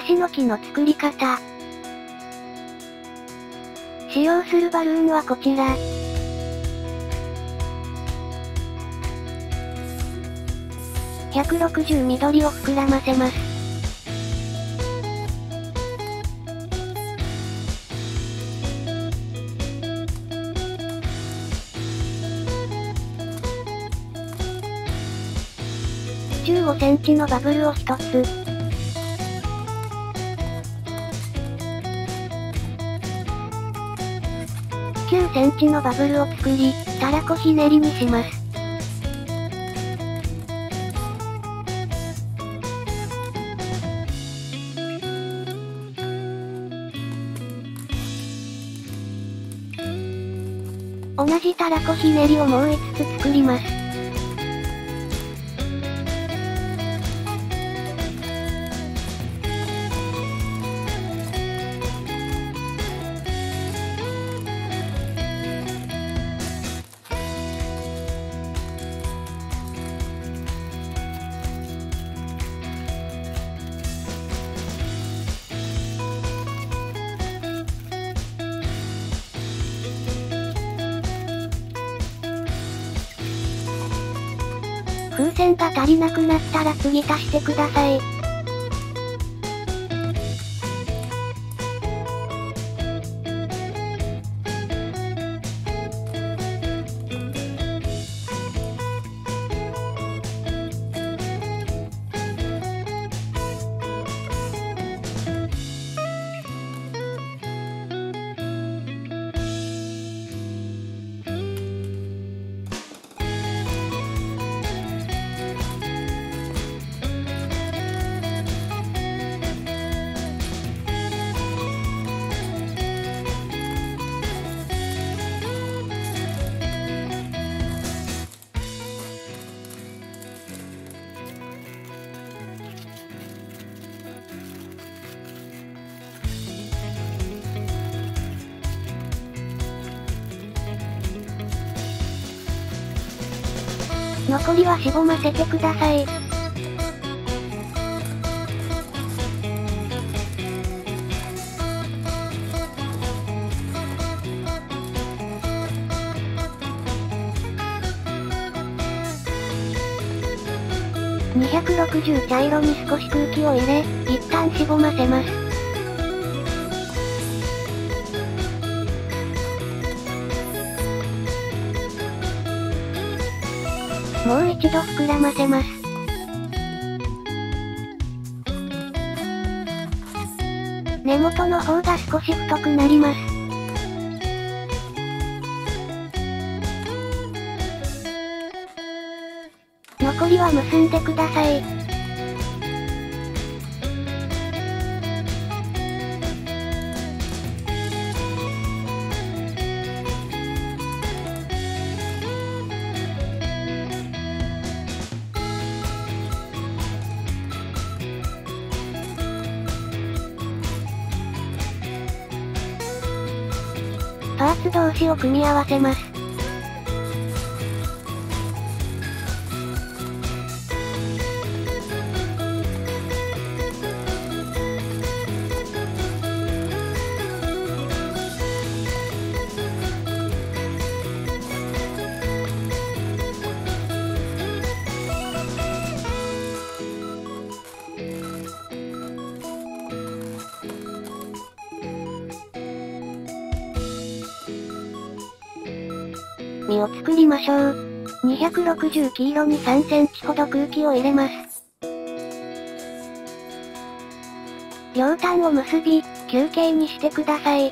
ヤシの木の作り方。使用するバルーンはこちら。160緑を膨らませます。15センチのバブルを1つ。9センチのバブルを作り、たらこひねりにします。同じたらこひねりをもう5つ作ります。風船が足りなくなったら次足してください。残りはしぼませてください。260茶色に少し空気を入れ、一旦しぼませます。もう一度膨らませます。根元の方が少し太くなります。残りは結んでください。パーツ同士を組み合わせます。実を作りましょう。260黄色に3センチほど空気を入れます。両端を結び、球形にしてください。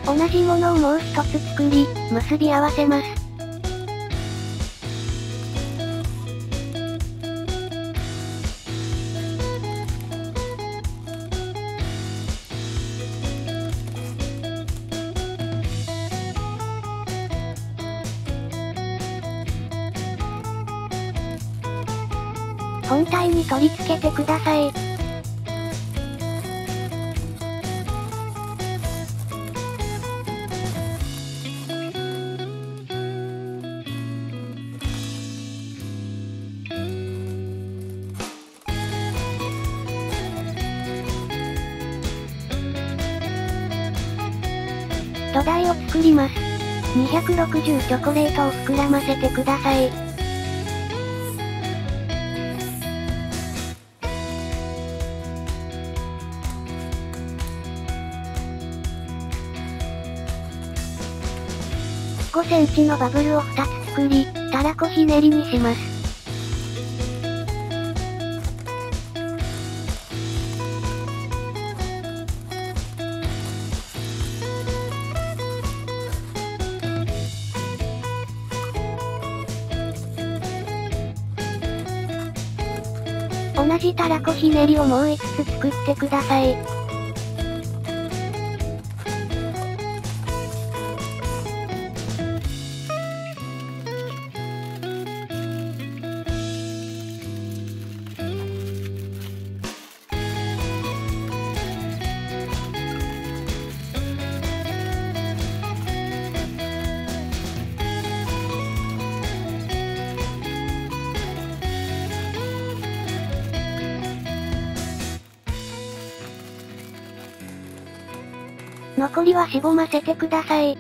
同じものをもう一つ作り、結び合わせます。本体に取り付けてください。土台を作ります。260チョコレートを膨らませてください。5センチのバブルを2つ作り、たらこひねりにします。同じたらこひねりをもう5つ作ってください。残りはしぼませてください。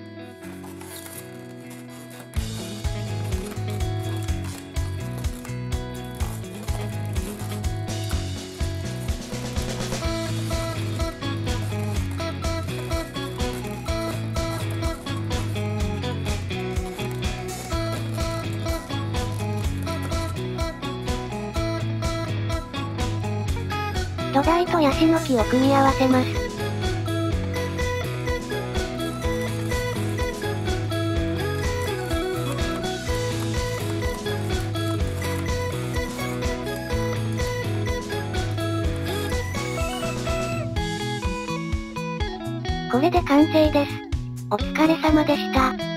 土台とヤシの木を組み合わせます。これで完成です。お疲れ様でした。